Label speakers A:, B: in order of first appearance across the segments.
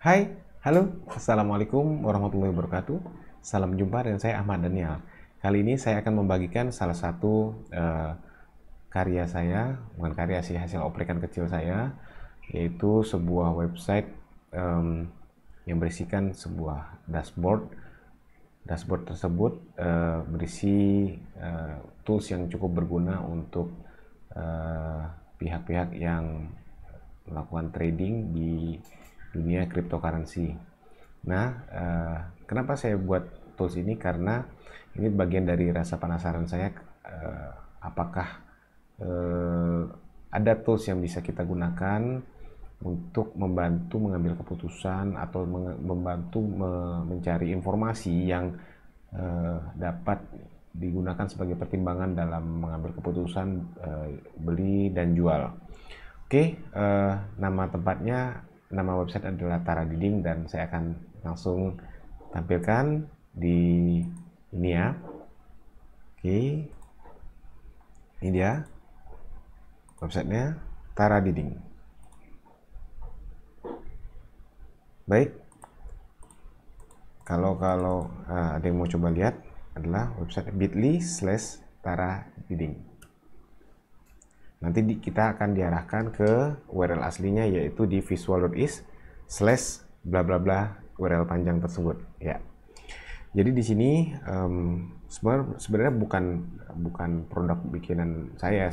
A: Hai, halo, Assalamualaikum warahmatullahi wabarakatuh. Salam jumpa dengan saya Ahmad Daniel. Kali ini saya akan membagikan salah satu karya saya, bukan karya sih, hasil oprekan kecil saya, yaitu sebuah website yang berisikan sebuah dashboard. Dashboard tersebut berisi tools yang cukup berguna untuk pihak-pihak yang melakukan trading di dunia cryptocurrency. Nah, kenapa saya buat tools ini? Karena ini bagian dari rasa penasaran saya, apakah ada tools yang bisa kita gunakan untuk membantu mengambil keputusan atau membantu mencari informasi yang dapat digunakan sebagai pertimbangan dalam mengambil keputusan beli dan jual. Oke, nama tempatnya, nama website adalah Tara Diding dan saya akan langsung tampilkan di ini ya. Oke, ini dia websitenya, Tara Diding. Baik, kalau ada yang mau coba lihat, adalah website bit.ly/Tara Diding. Nanti kita akan diarahkan ke URL aslinya, yaitu di visual.is/ bla bla bla URL panjang tersebut ya. Jadi di sini sebenarnya bukan produk bikinan saya,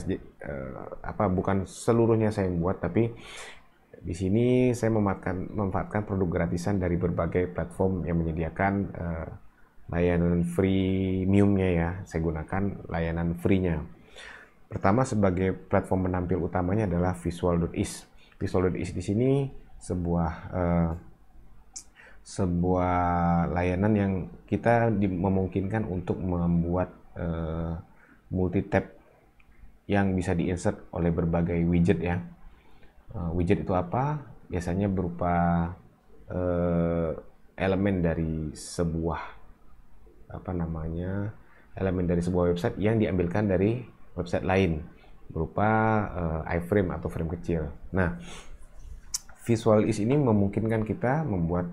A: bukan seluruhnya saya yang buat, tapi di sini saya memanfaatkan produk gratisan dari berbagai platform yang menyediakan layanan freemiumnya ya. Saya gunakan layanan free-nya. Pertama, sebagai platform penampil utamanya adalah visual.is. Visual.is di sini sebuah layanan yang kita memungkinkan untuk membuat multi tab yang bisa diinsert oleh berbagai widget ya. Widget itu apa? Biasanya berupa elemen dari sebuah elemen dari sebuah website yang diambilkan dari website lain berupa iframe atau frame kecil. Nah, Visual.is ini memungkinkan kita membuat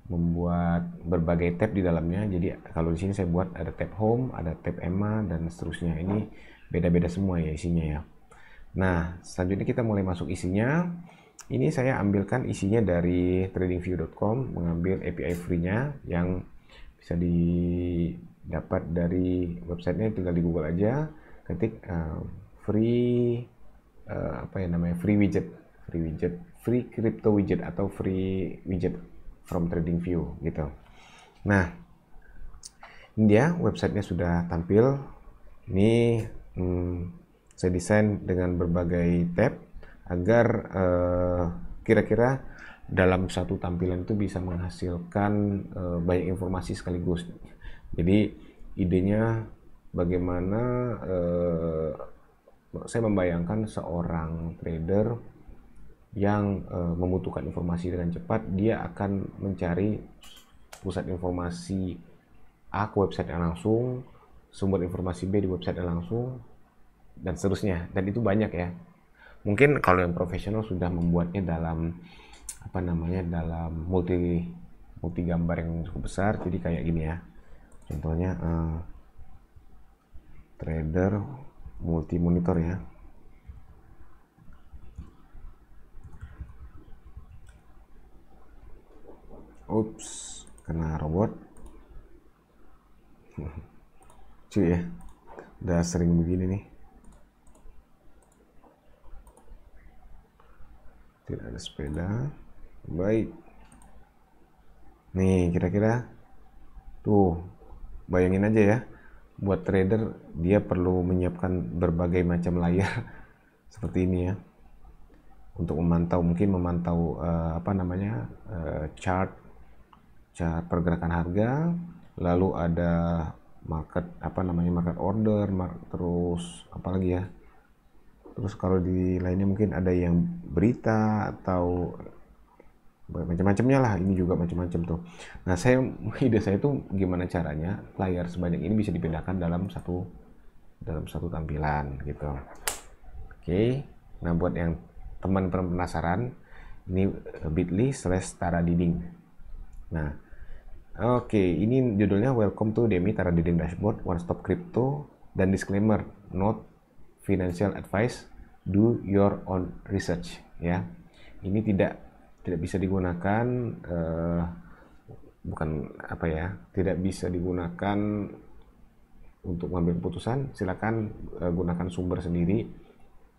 A: membuat berbagai tab di dalamnya. Jadi kalau di sini saya buat ada tab home, ada tab EMA dan seterusnya. Ini beda-beda semua ya isinya ya. Nah, selanjutnya kita mulai masuk isinya. Ini saya ambilkan isinya dari tradingview.com, mengambil API free-nya yang bisa didapat dari websitenya. Tinggal di Google aja, ketik free free crypto widget atau free widget from TradingView gitu. Nah, ini dia websitenya sudah tampil. Ini saya desain dengan berbagai tab agar kira-kira dalam satu tampilan itu bisa menghasilkan banyak informasi sekaligus. Jadi idenya bagaimana saya membayangkan seorang trader yang membutuhkan informasi dengan cepat, dia akan mencari pusat informasi A ke website yang langsung, sumber informasi B di website yang langsung, dan seterusnya. Dan itu banyak ya. Mungkin kalau yang profesional sudah membuatnya dalam dalam multi gambar yang cukup besar. Jadi kayak gini ya. Contohnya trader multi monitor ya. Ups, kena robot. Cuy ya, udah sering begini nih. Tidak ada sepeda. Baik. Nih, kira-kira tuh, bayangin aja ya. Buat trader, dia perlu menyiapkan berbagai macam layar seperti ini ya. Untuk mungkin memantau chart pergerakan harga, lalu ada market order, terus apalagi ya. Terus kalau di lainnya mungkin ada yang berita atau macam-macamnya lah. Ini juga macam-macam tuh. Nah, ide saya tuh gimana caranya layar sebanyak ini bisa dipindahkan dalam satu tampilan gitu. Oke. Nah, buat yang teman penasaran, Ini bit.ly/Tara Diding. Nah, oke, ini judulnya Welcome to DMI Tara Diding Dashboard, One Stop Crypto, dan disclaimer, not financial advice, do your own research ya. Ini tidak bisa digunakan tidak bisa digunakan untuk mengambil keputusan. Silakan gunakan sumber sendiri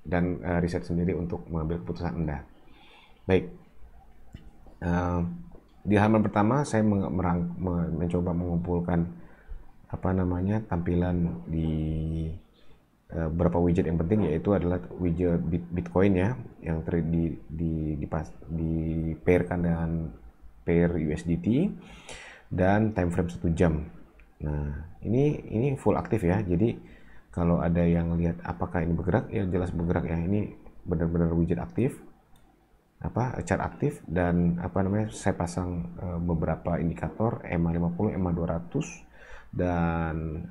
A: dan riset sendiri untuk mengambil keputusan Anda. Baik, di halaman pertama saya mencoba mengumpulkan tampilan di beberapa widget yang penting, yaitu adalah widget Bitcoin ya, yang dipairkan dengan pair USDT dan time frame 1 jam. Nah, ini full aktif ya. Jadi kalau ada yang lihat apakah ini bergerak, ya jelas bergerak ya. Ini benar-benar widget aktif, chart aktif, dan saya pasang beberapa indikator EMA 50, EMA 200 dan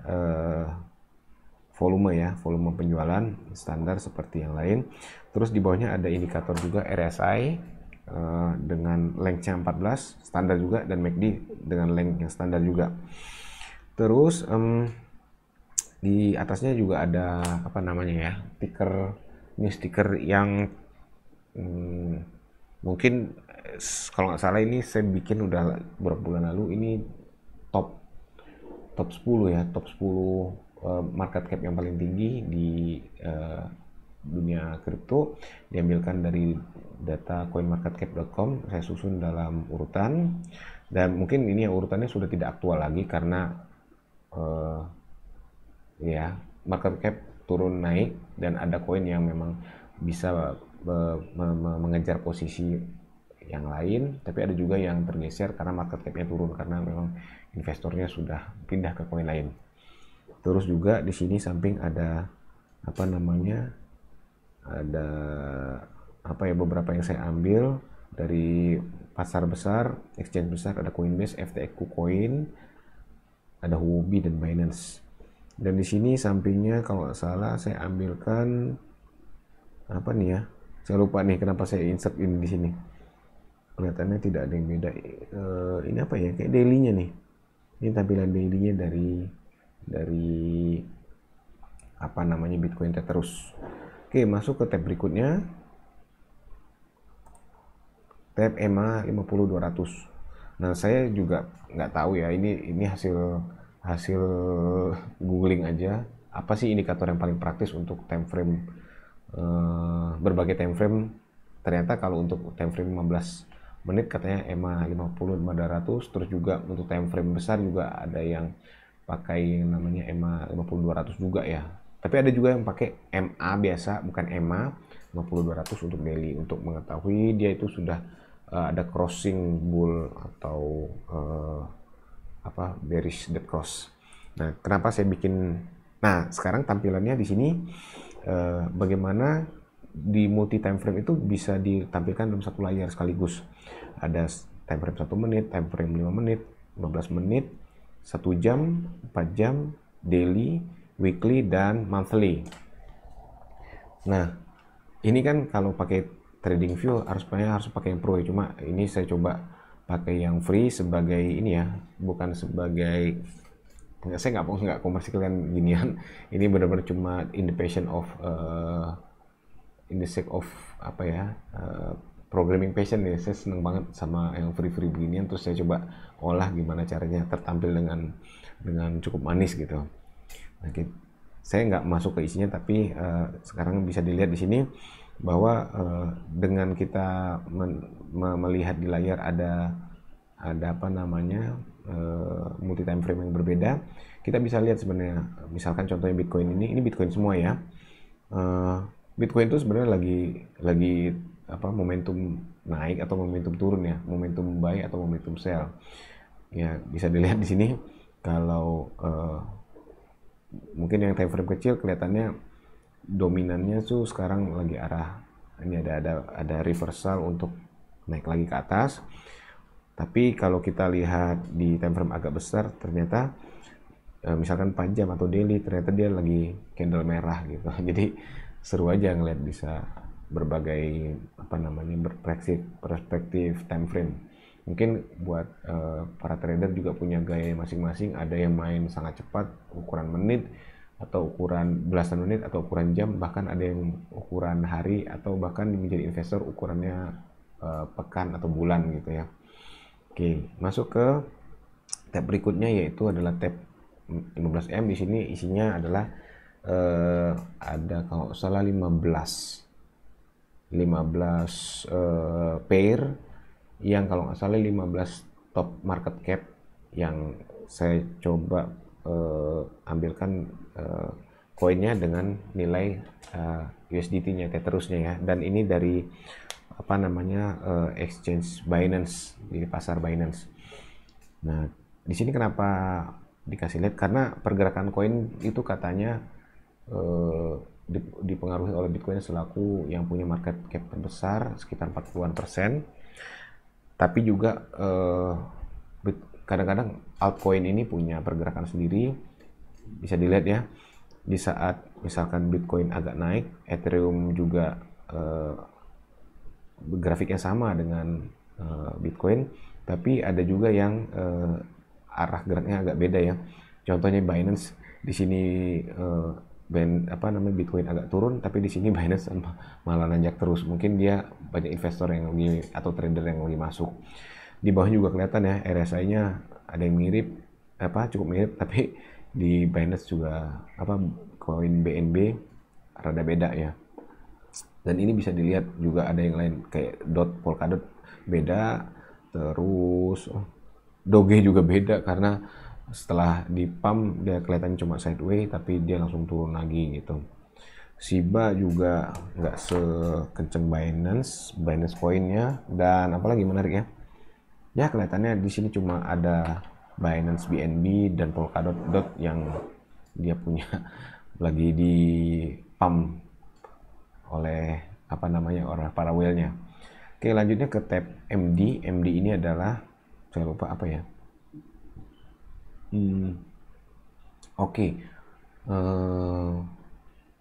A: volume penjualan standar seperti yang lain. Terus di bawahnya ada indikator juga RSI dengan lengthnya 14 standar juga, dan MACD dengan length yang standar juga. Terus di atasnya juga ada stiker. Ini stiker yang mungkin kalau nggak salah ini saya bikin udah beberapa bulan lalu. Ini top 10 ya, top 10 market cap yang paling tinggi di dunia kripto, diambilkan dari data coinmarketcap.com. Saya susun dalam urutan, dan mungkin ini urutannya sudah tidak aktual lagi karena market cap turun naik, dan ada koin yang memang bisa mengejar posisi yang lain, tapi ada juga yang tergeser karena market capnya turun karena memang investornya sudah pindah ke koin lain. Terus juga di sini samping ada beberapa yang saya ambil dari pasar besar, exchange besar. Ada Coinbase, FTX, KuCoin, ada Huobi dan Binance. Dan di sini sampingnya kalau nggak salah saya ambilkan saya lupa nih kenapa saya insert ini di sini. Kelihatannya tidak ada yang beda. Ini kayak daily-nya nih. Ini tampilan daily-nya dari Bitcoin terus. Oke, masuk ke tab berikutnya. Tab EMA 50-200. Nah, saya juga nggak tahu ya, ini hasil googling aja. Apa sih indikator yang paling praktis untuk time frame, berbagai time frame. Ternyata kalau untuk time frame 15 menit katanya EMA 50-200. Terus juga untuk time frame besar juga ada yang pakai yang namanya EMA 50-200 juga ya. Tapi ada juga yang pakai MA biasa, bukan EMA 50-200 untuk daily, untuk mengetahui dia itu sudah ada crossing bull atau bearish dead cross. Nah, kenapa saya bikin? Nah, sekarang tampilannya di sini bagaimana di multi time frame itu bisa ditampilkan dalam satu layar sekaligus. Ada time frame 1 menit, time frame 5 menit, 15 menit, 1 jam, 4 jam, daily, weekly, dan monthly. Nah, ini kan kalau pakai TradingView harus pakai yang pro ya. Cuma ini saya coba pakai yang free sebagai ini ya, bukan sebagai, saya nggak komersialkan ginian. Ini benar-benar cuma in the sake of programming passion ya. Saya seneng banget sama yang free beginian, terus saya coba olah gimana caranya tertampil dengan cukup manis gitu. Nah, saya nggak masuk ke isinya, tapi sekarang bisa dilihat di sini bahwa dengan kita melihat di layar ada multi time frame yang berbeda, kita bisa lihat sebenarnya. Misalkan contohnya Bitcoin ini Bitcoin semua ya. Bitcoin itu sebenarnya lagi momentum naik atau momentum turun ya, momentum buy atau momentum sell. Ya, bisa dilihat di sini. Kalau mungkin yang time frame kecil kelihatannya dominannya tuh sekarang lagi ini ada reversal untuk naik lagi ke atas. Tapi kalau kita lihat di time frame agak besar, ternyata misalkan 4 jam atau daily, ternyata dia lagi candle merah gitu. Jadi seru aja ngeliat bisa berbagai perspektif time frame. Mungkin buat para trader juga punya gaya masing-masing, ada yang main sangat cepat ukuran menit atau ukuran belasan menit atau ukuran jam, bahkan ada yang ukuran hari atau bahkan menjadi investor ukurannya pekan atau bulan gitu ya. Oke, masuk ke tab berikutnya yaitu adalah tab 15M. Di sini isinya adalah ada kalau salah 15 pair yang kalau nggak salah 15 top market cap yang saya coba ambilkan koinnya dengan nilai USDT-nya terusnya ya, dan ini dari exchange Binance, di pasar Binance. Nah, di sini kenapa dikasih lihat, karena pergerakan koin itu katanya dipengaruhi oleh Bitcoin selaku yang punya market cap terbesar sekitar 40%. Tapi juga kadang-kadang altcoin ini punya pergerakan sendiri. Bisa dilihat ya, di saat misalkan Bitcoin agak naik, Ethereum juga grafiknya sama dengan Bitcoin, tapi ada juga yang arah geraknya agak beda ya. Contohnya Binance, di sini Bitcoin agak turun, tapi di sini Binance malah nanjak terus. Mungkin dia banyak investor yang lagi atau trader yang lagi masuk. Di bawah juga kelihatan ya, RSI-nya ada yang mirip, cukup mirip, tapi di Binance juga koin BNB rada beda ya. Dan ini bisa dilihat juga ada yang lain kayak Polkadot beda, terus Doge juga beda karena setelah di pump dia kelihatan cuma sideways tapi dia langsung turun lagi gitu. Shiba juga nggak sekenceng Binance coinnya. Dan apalagi menarik ya, kelihatannya di sini cuma ada Binance BNB dan Polkadot yang dia punya lagi di pump oleh orang para whale-nya. Oke, lanjutnya ke tab MD. MD ini adalah, saya lupa apa ya.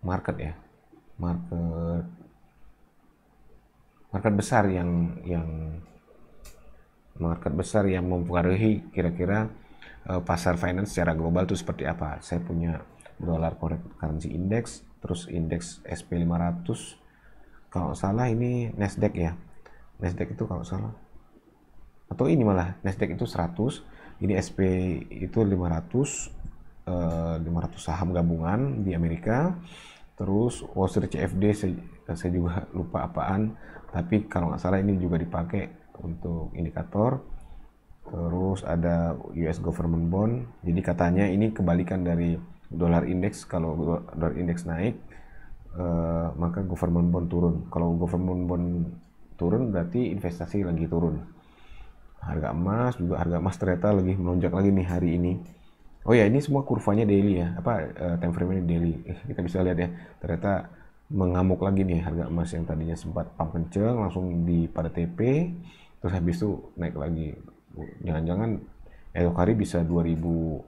A: Market ya, market besar yang mempengaruhi kira-kira pasar finance secara global itu seperti apa. Saya punya dollar currency index, terus indeks SP500, kalau salah ini Nasdaq ya. Nasdaq itu kalau salah, atau ini malah Nasdaq itu 100, ini SP itu 500 saham gabungan di Amerika. Terus Wall Street CFD saya juga lupa apaan, tapi kalau nggak salah ini juga dipakai untuk indikator. Terus ada US government bond, jadi katanya ini kebalikan dari dollar index. Kalau dollar index naik, maka government bond turun. Kalau government bond turun berarti investasi lagi turun. Harga emas ternyata lagi melonjak lagi nih hari ini. Oh ya, ini semua kurvanya daily ya, time frame-nya daily. Kita bisa lihat ya, ternyata mengamuk lagi nih harga emas yang tadinya sempat pump kenceng langsung pada TP, terus habis itu naik lagi. Jangan-jangan esok hari bisa 2000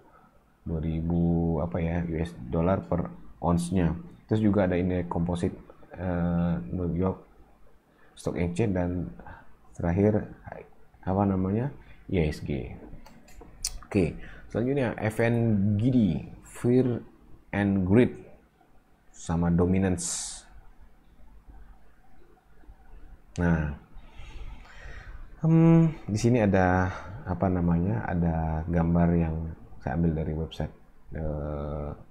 A: US dollar per ounce-nya. Terus juga ada indeks komposit New York Stock Exchange, dan terakhir ISG. Oke, selanjutnya FNGD, Fear and Greed sama Dominance. Nah, di sini ada ada gambar yang saya ambil dari website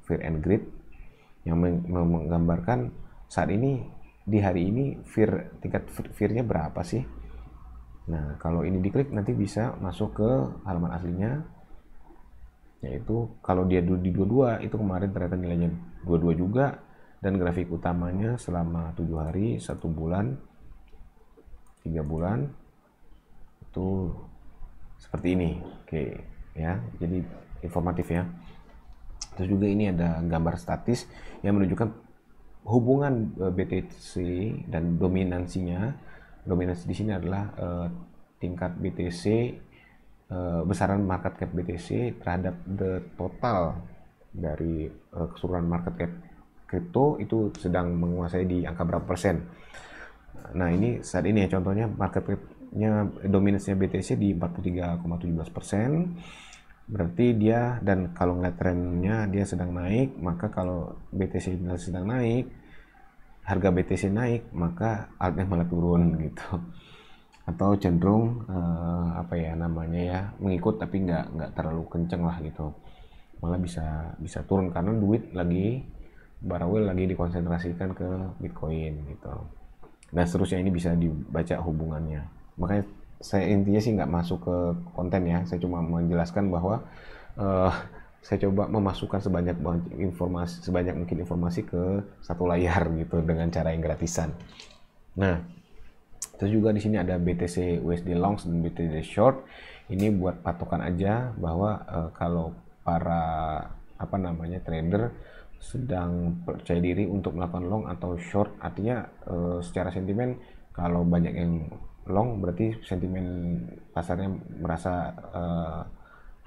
A: Fear and Greed yang menggambarkan saat ini, di hari ini tingkat fear-nya berapa sih. Nah, kalau ini diklik nanti bisa masuk ke halaman aslinya, yaitu kalau dia di 22 itu kemarin ternyata nilainya 22 juga, dan grafik utamanya selama 7 hari, 1 bulan, 3 bulan itu seperti ini. Oke ya, jadi informatif ya. Terus juga ini ada gambar statis yang menunjukkan hubungan BTC dan dominansinya. Dominansi di sini adalah tingkat BTC, besaran market cap BTC terhadap the total dari keseluruhan market cap kripto itu sedang menguasai di angka berapa persen. Nah ini saat ini ya contohnya market cap-nya dominance-nya BTC di 43,17%. Berarti dia, dan kalau ngeliat trennya dia sedang naik, maka kalau BTC sedang naik, harga BTC naik, maka altnya malah turun gitu. Atau cenderung apa ya namanya ya, mengikut tapi nggak terlalu kenceng lah gitu. Malah bisa turun karena duit lagi Barawil lagi dikonsentrasikan ke Bitcoin gitu. Dan seterusnya ini bisa dibaca hubungannya. Makanya saya intinya sih nggak masuk ke konten ya, saya cuma menjelaskan bahwa uh, saya coba memasukkan sebanyak mungkin informasi ke satu layar gitu dengan cara yang gratisan. Nah, terus juga di sini ada BTC USD longs dan BTC short. Ini buat patokan aja bahwa kalau para trader sedang percaya diri untuk melakukan long atau short, artinya secara sentimen kalau banyak yang long berarti sentimen pasarnya merasa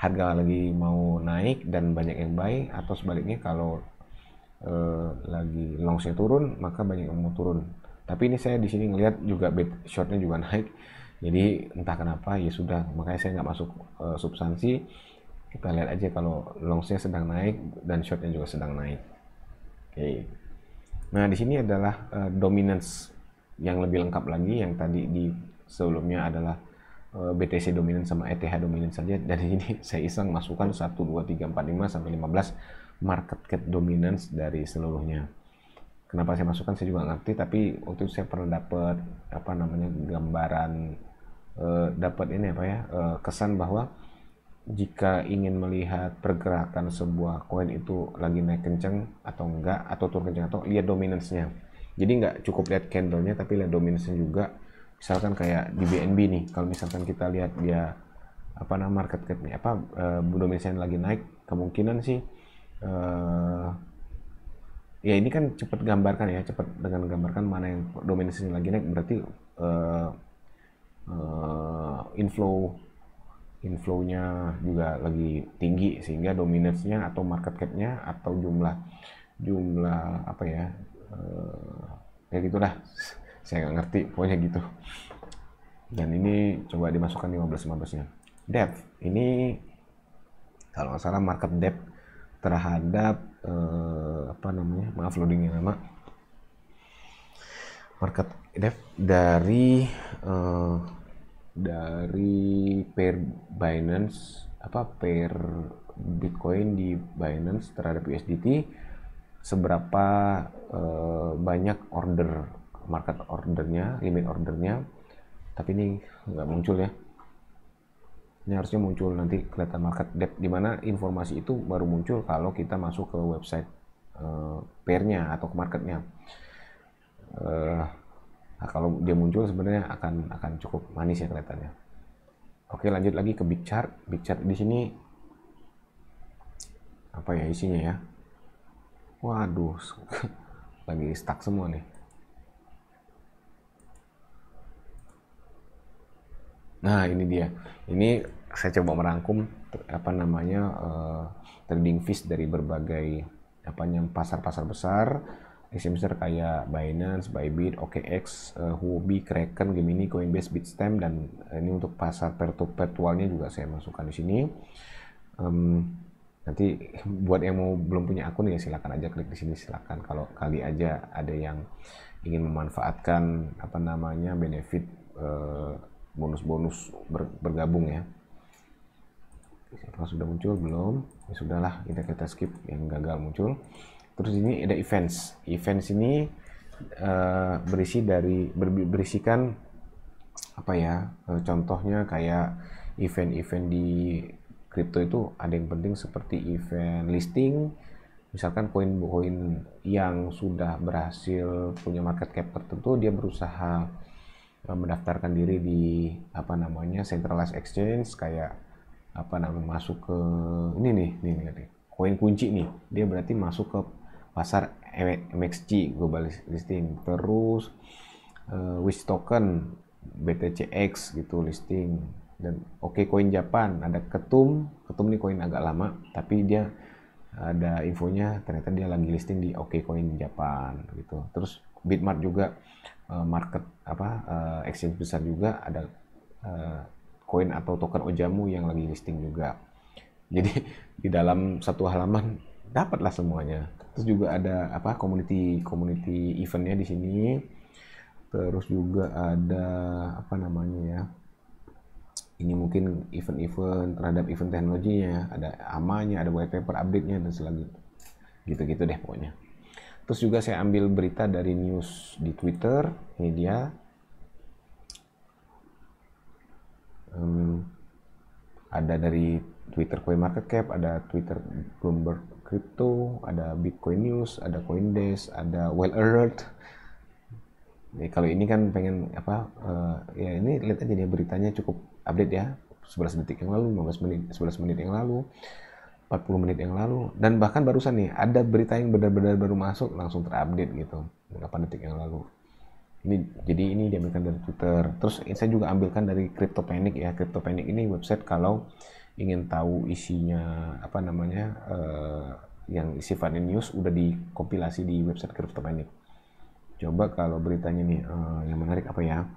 A: harga lagi mau naik dan banyak yang buy, atau sebaliknya kalau lagi longsnya turun maka banyak yang mau turun. Tapi ini saya di sini ngelihat juga shortnya juga naik, jadi entah kenapa ya sudah, makanya saya nggak masuk substansi. Kita lihat aja kalau longsnya sedang naik dan shortnya juga sedang naik. Oke. Nah di sini adalah dominance yang lebih lengkap lagi. Yang tadi di sebelumnya adalah BTC dominance sama ETH dominance saja, dan ini saya iseng masukkan 1, 2, 3, 4, 5 sampai 15 market cap dominance dari seluruhnya. Kenapa saya masukkan saya juga ngerti, tapi waktu itu saya pernah dapat gambaran, dapat ini kesan bahwa jika ingin melihat pergerakan sebuah koin itu lagi naik kenceng atau enggak, atau turun kenceng atau, lihat dominance-nya. Jadi nggak cukup lihat candle-nya tapi lihat dominance-nya juga. Misalkan kayak di BNB nih, kalau misalkan kita lihat dia market cap-nya dominance-nya lagi naik, kemungkinan sih ya ini kan cepat dengan gambarkan mana yang dominasinya lagi naik, berarti inflow-nya juga lagi tinggi, sehingga dominasinya atau market cap-nya atau jumlah ya gitulah, saya nggak ngerti pokoknya gitu. Dan ini coba dimasukkan 15-15-nya. Depth ini kalau nggak salah market depth terhadap maaf loadingnya lama. Market depth dari pair Binance, pair Bitcoin di Binance terhadap USDT, seberapa banyak market ordernya, limit ordernya. Tapi ini nggak muncul ya. Ini harusnya muncul, nanti kelihatan market depth, dimana informasi itu baru muncul kalau kita masuk ke website pairnya atau ke marketnya. Nah, kalau dia muncul sebenarnya akan cukup manis ya kelihatannya. Oke, lanjut lagi ke big chart. Big chart di sini apa ya isinya ya? Waduh, lagi stuck semua nih. Nah ini dia. Ini saya coba merangkum trading fees dari berbagai pasar-pasar besar, exchange kayak Binance, Bybit, OKX, Huobi, Kraken, Gemini, Coinbase, Bitstamp, dan ini untuk pasar virtualnya juga saya masukkan di sini. Nanti buat yang belum punya akun ya silakan aja klik di sini, silakan. Kalau kali aja ada yang ingin memanfaatkan benefit bonus-bonus bergabung ya. Apakah sudah muncul? Belum. Ya sudahlah, kita skip yang gagal muncul. Terus ini ada events. Events ini berisikan contohnya kayak event-event di kripto itu ada yang penting seperti event listing. Misalkan koin-koin yang sudah berhasil punya market cap tertentu, dia berusaha mendaftarkan diri di centralized exchange, kayak masuk ke ini nih koin kunci nih, dia berarti masuk ke pasar MXC global listing. Terus Wish token BTCX gitu listing. Dan OKCoin Japan ada Ketum nih koin agak lama tapi dia ada infonya ternyata dia lagi listing di OKCoin Japan gitu. Terus Bitmart juga market exchange besar juga, ada koin atau token Ojamu yang lagi listing juga. Jadi di dalam satu halaman dapatlah semuanya. Terus juga ada community eventnya di sini. Terus juga ada ini mungkin event-event terhadap event teknologinya, ada AMA-nya, ada white paper update-nya dan selanjutnya. Gitu-gitu deh pokoknya. Terus juga saya ambil berita dari news di Twitter. Ini dia. Ada dari Twitter CoinMarketCap, ada Twitter Bloomberg Crypto, ada Bitcoin News, ada CoinDesk, ada Well Alert. Jadi kalau ini kan pengen ya ini lihat aja nih beritanya cukup update ya, 11 detik yang lalu, 15 menit, 11 menit yang lalu, 40 menit yang lalu, dan bahkan barusan nih ada berita yang benar-benar baru masuk langsung terupdate gitu 8 detik yang lalu. Jadi ini diambilkan dari Twitter. Terus saya juga ambilkan dari CryptoPanic ya. CryptoPanic ini website kalau ingin tahu isinya yang sifatnya news udah dikompilasi di website CryptoPanic. Coba kalau beritanya nih yang menarik apa ya?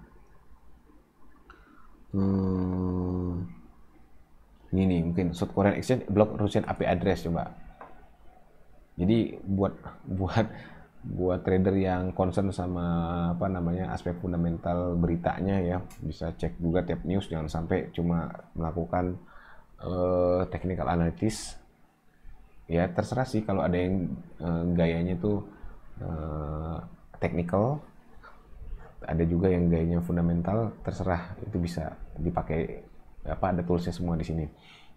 A: Ini nih mungkin South Korean Exchange block Russian IP address, coba. Jadi buat trader yang concern sama aspek fundamental beritanya ya, bisa cek juga tiap news, jangan sampai cuma melakukan technical analysis ya. Terserah sih, kalau ada yang gayanya tuh technical, ada juga yang gayanya fundamental, terserah, itu bisa dipakai ada toolsnya semua di sini.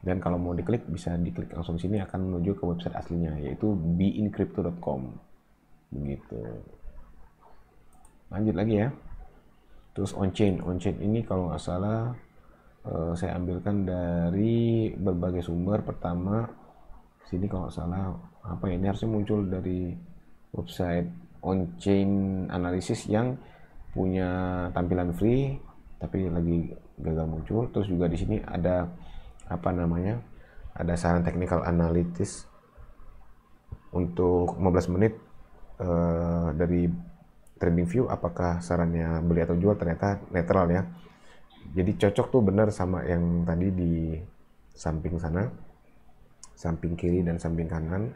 A: Dan kalau mau diklik, bisa diklik langsung sini akan menuju ke website aslinya, yaitu beincrypto.com. Begitu. Lanjut lagi ya. Terus on-chain ini kalau nggak salah saya ambilkan dari berbagai sumber. Pertama sini kalau nggak salah ini harusnya muncul dari website on-chain analysis yang punya tampilan free tapi lagi gagal muncul. Terus juga di sini ada ada saran technical analysis untuk 15 menit dari TradingView, apakah sarannya beli atau jual, ternyata netral ya. Jadi cocok tuh benar sama yang tadi di samping sana, samping kiri dan samping kanan.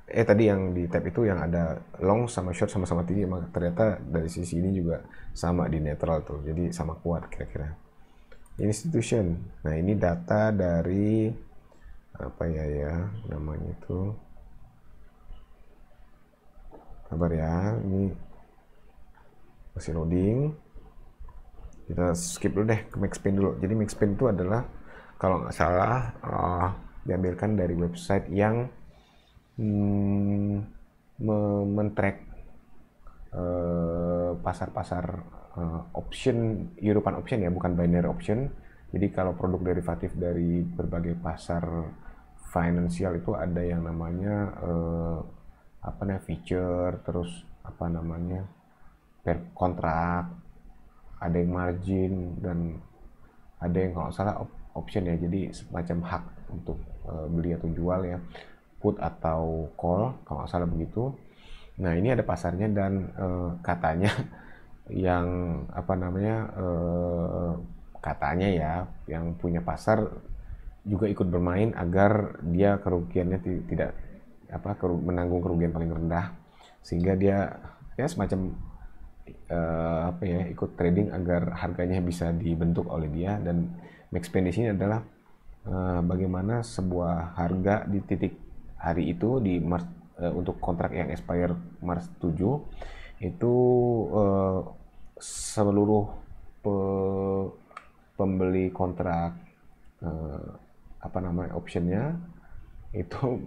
A: Tadi yang di tab itu yang ada long sama short sama-sama tinggi, ternyata dari sisi ini juga sama di netral tuh, jadi sama kuat kira-kira. Institution, nah ini data dari namanya itu, kabar ya, ini masih loading. Kita skip dulu deh ke Maxpain dulu. Jadi Maxpain itu adalah kalau nggak salah diambilkan dari website yang men-track pasar-pasar option, European option ya, bukan binary option. Jadi kalau produk derivatif dari berbagai pasar finansial itu ada yang namanya feature, terus per kontrak, ada yang margin, dan ada yang kalau salah option ya, jadi semacam hak untuk beli atau jual ya, put atau call kalau nggak salah begitu. Nah ini ada pasarnya, dan katanya yang katanya ya yang punya pasar juga ikut bermain agar dia kerugiannya tidak menanggung kerugian paling rendah, sehingga dia ya semacam ikut trading agar harganya bisa dibentuk oleh dia. Dan Maxpain di sini adalah bagaimana sebuah harga di titik hari itu di untuk kontrak yang expire Maret 7 itu seluruh pembeli kontrak optionnya itu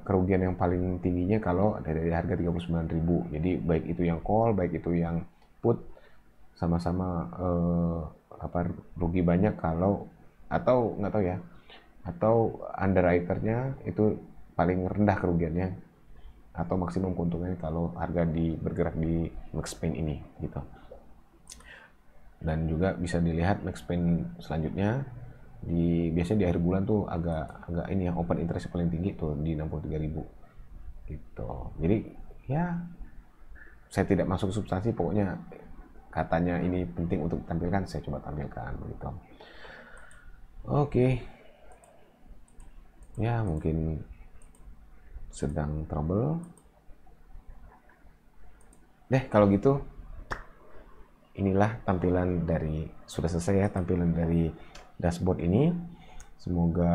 A: kerugian yang paling tingginya kalau dari harga 39.000. Jadi baik itu yang call, baik itu yang put, sama-sama rugi banyak kalau, atau nggak tahu ya, atau underwriternya itu paling rendah kerugiannya atau maksimum keuntungannya kalau harga bergerak di Maxpain ini gitu. Dan juga bisa dilihat Maxpain selanjutnya biasanya di akhir bulan tuh agak ini yang open interest paling tinggi tuh di 63.000 gitu. Jadi ya saya tidak masuk substansi, pokoknya katanya ini penting untuk tampilkan, saya coba tampilkan begitu. Oke. Ya, mungkin sedang trouble. Kalau gitu inilah tampilan dari, sudah selesai ya tampilan dari dashboard ini. Semoga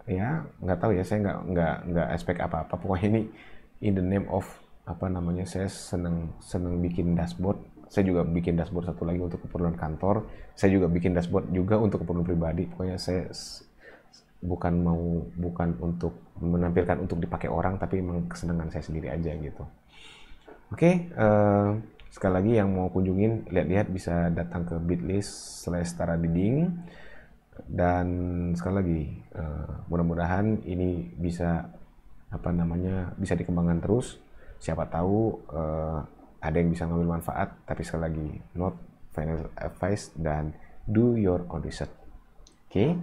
A: ya, nggak tahu ya, saya nggak expect apa-apa, pokoknya ini in the name of apa namanya, saya seneng bikin dashboard. Saya juga bikin dashboard satu lagi untuk keperluan kantor, saya juga bikin dashboard juga untuk keperluan pribadi. Pokoknya saya bukan untuk menampilkan untuk dipakai orang, tapi memang kesenangan saya sendiri aja gitu. Oke, sekali lagi yang mau kunjungin, lihat-lihat bisa datang ke bit.ly/taradiding. Dan sekali lagi, mudah-mudahan ini bisa bisa dikembangkan terus. Siapa tahu ada yang bisa ngambil manfaat, tapi sekali lagi, not final advice dan do your own research. Oke.